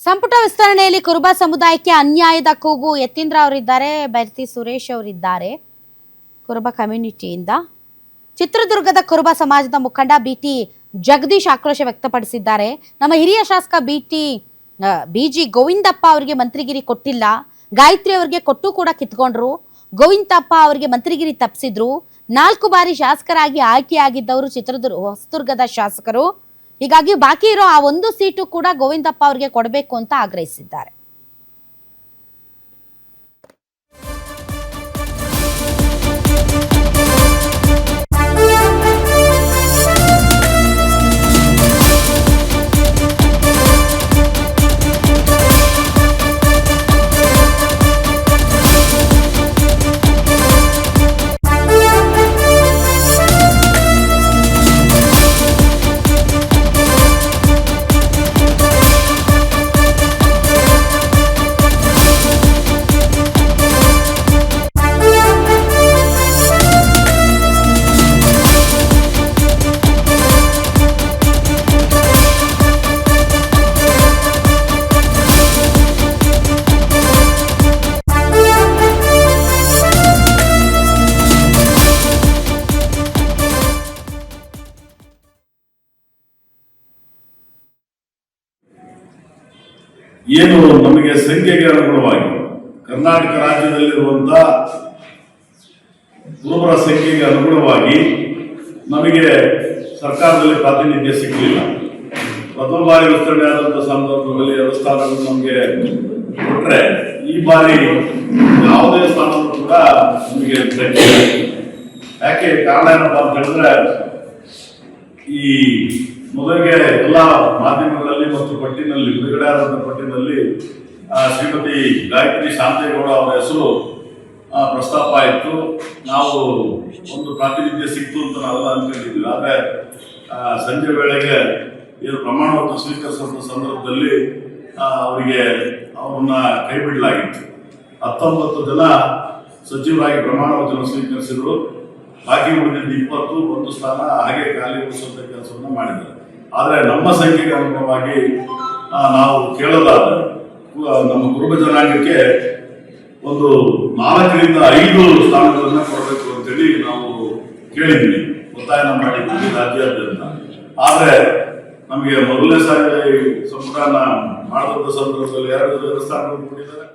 ಸಂಪುಟ ವಿಸ್ತರಣೆಯಲ್ಲಿ ಕುರುಬ ಸಮುದಾಯಕ್ಕೆ ಅನ್ಯಾಯದ ಕೂಗು ಯತೀಂದ್ರ ಅವರಿದ್ದಾರೆ, ಬೈರತಿ ಸುರೇಶ್ ಅವರಿದ್ದಾರೆ. ಕುರುಬ ಕಮ್ಯುನಿಟಿಯಿಂದ ಚಿತ್ರದುರ್ಗದ ಕುರುಬ ಸಮಾಜದ ಮುಖಂಡ ಬಿಟಿ ಜಗದೀಶ್ ಆಕ್ರೋಶ ವ್ಯಕ್ತಪಡಿಸಿದ್ದಾರೆ. ನಮ್ಮ ಹಿರಿಯ ಶಾಸಕ ಬಿಜಿ ಗೋವಿಂದಪ್ಪ ಅವರಿಗೆ ಮಂತ್ರಿಗಿರಿ ಕೊಟ್ಟಿಲ್ಲ, ಗಾಯತ್ರಿ ಅವರಿಗೆ ಕೊಟ್ಟು ಕೂಡ ಕಿತ್ಕೊಂಡ್ರು. ಗೋವಿಂದಪ್ಪ ಅವರಿಗೆ ಮಂತ್ರಿಗಿರಿ ತಪ್ಪಿಸಿದ್ರು. 4 ಬಾರಿ ಶಾಸಕರಾಗಿ ಆಯ್ಕೆಯಾಗಿದ್ದವರು ಹೊಸದುರ್ಗದ ಶಾಸಕರು. ಹೀಗಾಗಿ ಬಾಕಿ ಇರೋ ಆ 1 ಸೀಟು ಕೂಡ ಗೋವಿಂದಪ್ಪ ಅವರಿಗೆ ಕೊಡಬೇಕು ಅಂತ ಆಗ್ರಹಿಸಿದ್ದಾರೆ. ಏನು ನಮಗೆ ಸಂಖ್ಯೆಗೆ ಅನುಗುಣವಾಗಿ ಕರ್ನಾಟಕ ರಾಜ್ಯದಲ್ಲಿರುವಂತಹ ಕುರುಬರ ಸಂಖ್ಯೆಗೆ ಅನುಗುಣವಾಗಿ ನಮಗೆ ಸರ್ಕಾರದಲ್ಲಿ ಪ್ರಾತಿನಿಧ್ಯ ಸಿಗಲಿಲ್ಲ. ಪ್ರಥಮ ಬಾರಿ ವಿಸ್ತರಣೆ ಆದಂತಹ ಸಂದರ್ಭದಲ್ಲಿ 2 ಸ್ಥಾನಗಳು ನಮಗೆ ಕೊಟ್ಟರೆ, ಈ ಬಾರಿ ಯಾವುದೇ ಸ್ಥಾನಗಳು ಕೂಡ ನಮಗೆ ಸಿಕ್ಕಿಲ್ಲ. ಯಾಕೆ ಕಾರಣ ಏನಪ್ಪ ಅಂತ ಹೇಳಿದ್ರೆ, ಈ ಮೊದಲಿಗೆ ಎಲ್ಲ ಮಾಧ್ಯಮಗಳಲ್ಲಿ ಮತ್ತು ಪಟ್ಟಿನಲ್ಲಿ ಬಿಡುಗಡೆ ಆದಂತಹ ಪಟ್ಟಿನಲ್ಲಿ ಶ್ರೀಮತಿ ಗಾಯತ್ರಿ ಶಾಂತೇಗೌಡ ಅವರ ಹೆಸರು ಪ್ರಸ್ತಾಪ ಆಯಿತು. ನಾವು ಒಂದು ಪ್ರಾತಿನಿಧ್ಯ ಸಿಕ್ತು ಅಂತ ನಾವೆಲ್ಲ ಅನ್ಕೊಂಡಿದ್ವಿ. ಆದರೆ ಸಂಜೆ ವೇಳೆಗೆ ಏನು ಪ್ರಮಾಣ ವಚನ ಸ್ವೀಕರಿಸಿದ ಸಂದರ್ಭದಲ್ಲಿ ಅವರನ್ನ ಕೈ ಬಿಡಲಾಗಿತ್ತು. 19 ಜನ ಸಚಿವರಾಗಿ ಪ್ರಮಾಣ ವಚನ ಸ್ವೀಕರಿಸಿದ್ರು. ಬಾಕಿ ಉಳಿದಿದ್ದು 21 ಸ್ಥಾನ ಹಾಗೆ ಖಾಲಿ ಉಳಿಸುವಂತ ಕೆಲಸವನ್ನು ಮಾಡಿದ್ದಾರೆ. ಆದರೆ ನಮ್ಮ ಸಂಖ್ಯೆಗೆ ಅನುಗುಣವಾಗಿ ನಾವು ಕೇಳೋದಾದ ನಮ್ಮ ಕುರುಬ ಜನಾಂಗಕ್ಕೆ ಒಂದು 4 ರಿಂದ 5 ಸ್ಥಾನಗಳನ್ನ ಕೊಡಬೇಕು ಅಂತೇಳಿ ನಾವು ಕೇಳಿದ್ವಿ, ಒತ್ತಾಯ ಮಾಡಿದ್ವಿ ರಾಜ್ಯಾದ್ಯಂತ. ಆದರೆ ನಮಗೆ ಮೊದಲನೇ ಸಾರಿ ಸಂಪುಟ ಮಾಡಿದಂಥ ಸಂದರ್ಭದಲ್ಲಿ 2 ಸ್ಥಾನಗಳು ಕೊಟ್ಟಿದ್ದಾರೆ.